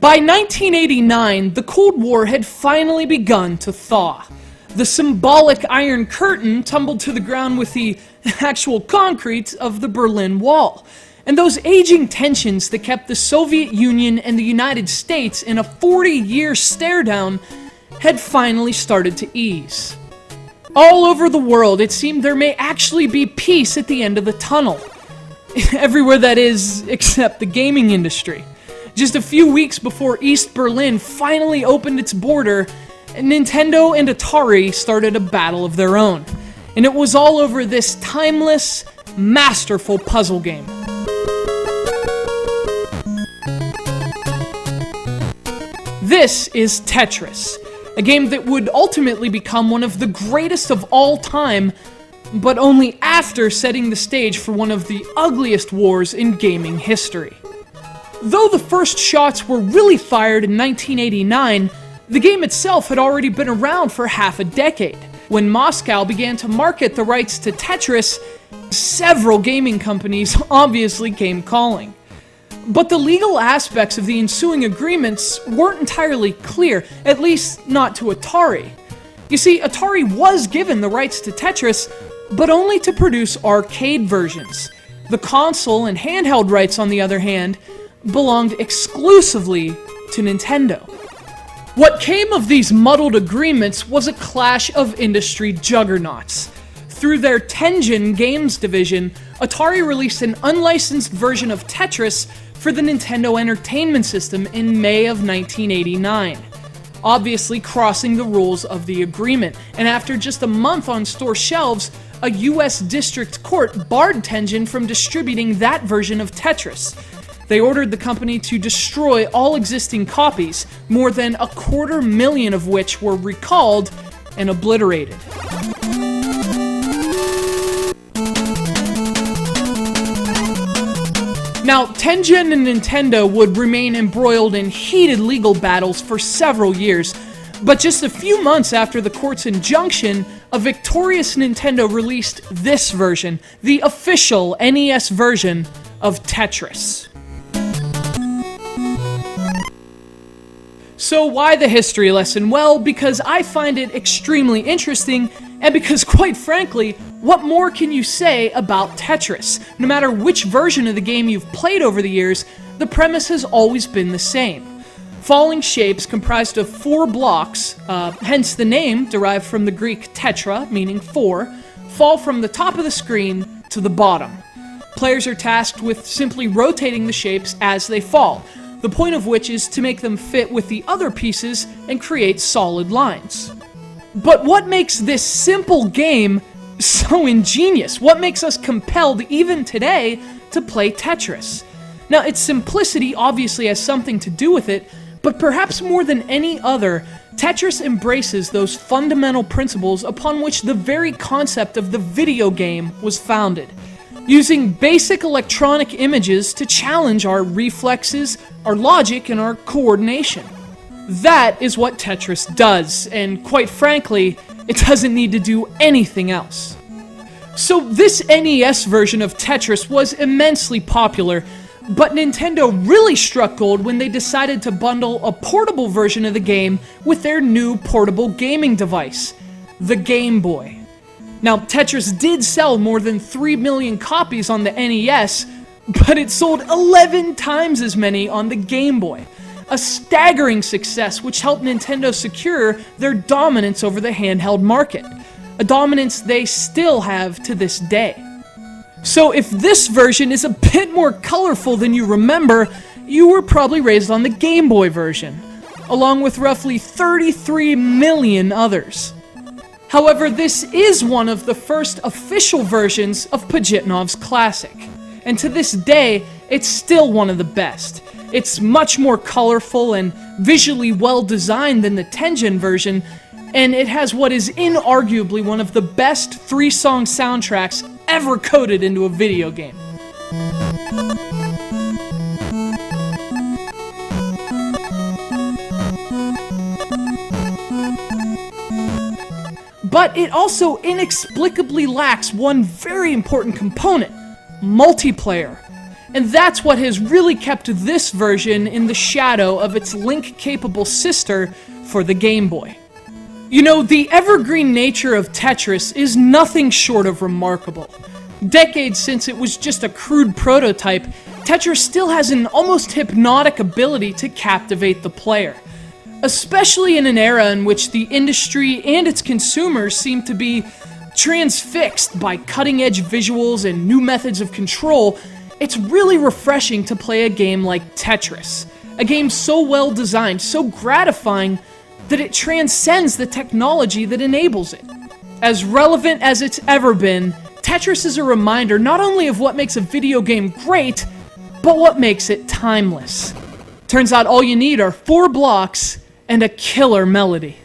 By 1989, the Cold War had finally begun to thaw. The symbolic Iron Curtain tumbled to the ground with the actual concrete of the Berlin Wall. And those aging tensions that kept the Soviet Union and the United States in a 40-year stare-down had finally started to ease. All over the world, it seemed there may actually be peace at the end of the tunnel. Everywhere, that is, except the gaming industry. Just a few weeks before East Berlin finally opened its border, Nintendo and Atari started a battle of their own. And it was all over this timeless, masterful puzzle game. This is Tetris, a game that would ultimately become one of the greatest of all time, but only after setting the stage for one of the ugliest wars in gaming history. Though the first shots were really fired in 1989, the game itself had already been around for half a decade. When Moscow began to market the rights to Tetris, several gaming companies obviously came calling. But the legal aspects of the ensuing agreements weren't entirely clear, at least not to Atari. You see, Atari was given the rights to Tetris, but only to produce arcade versions. The console and handheld rights, on the other hand, belonged exclusively to Nintendo. What came of these muddled agreements was a clash of industry juggernauts. Through their Tengen Games division, Atari released an unlicensed version of Tetris for the Nintendo Entertainment System in May of 1989, obviously crossing the rules of the agreement, and after just a month on store shelves, a US district court barred Tengen from distributing that version of Tetris. They ordered the company to destroy all existing copies, more than 250,000 of which were recalled and obliterated. Now, Tengen and Nintendo would remain embroiled in heated legal battles for several years, but just a few months after the court's injunction, a victorious Nintendo released this version, the official NES version of Tetris. So why the history lesson? Well, because I find it extremely interesting, and because, quite frankly, what more can you say about Tetris? No matter which version of the game you've played over the years, the premise has always been the same. Falling shapes comprised of 4 blocks, hence the name derived from the Greek tetra, meaning 4, fall from the top of the screen to the bottom. Players are tasked with simply rotating the shapes as they fall, the point of which is to make them fit with the other pieces and create solid lines. But what makes this simple game so ingenious? What makes us compelled, even today, to play Tetris? Now, its simplicity obviously has something to do with it, but perhaps more than any other, Tetris embraces those fundamental principles upon which the very concept of the video game was founded. Using basic electronic images to challenge our reflexes, our logic, and our coordination. That is what Tetris does, and quite frankly, it doesn't need to do anything else. So this NES version of Tetris was immensely popular, but Nintendo really struck gold when they decided to bundle a portable version of the game with their new portable gaming device, the Game Boy. Now, Tetris did sell more than 3 million copies on the NES, but it sold 11 times as many on the Game Boy. A staggering success which helped Nintendo secure their dominance over the handheld market, a dominance they still have to this day. So if this version is a bit more colorful than you remember, you were probably raised on the Game Boy version, along with roughly 33 million others. However, this is one of the first official versions of Pajitnov's classic, and to this day, it's still one of the best. It's much more colorful and visually well designed than the Tengen version, and it has what is inarguably one of the best 3-song soundtracks ever coded into a video game. But it also inexplicably lacks one very important component: multiplayer. and that's what has really kept this version in the shadow of its Link-capable sister for the Game Boy. You know, the evergreen nature of Tetris is nothing short of remarkable. Decades since it was just a crude prototype, Tetris still has an almost hypnotic ability to captivate the player. Especially in an era in which the industry and its consumers seem to be transfixed by cutting-edge visuals and new methods of control, it's really refreshing to play a game like Tetris. A game so well designed, so gratifying, that it transcends the technology that enables it. As relevant as it's ever been, Tetris is a reminder not only of what makes a video game great, but what makes it timeless. Turns out all you need are 4 blocks and a killer melody.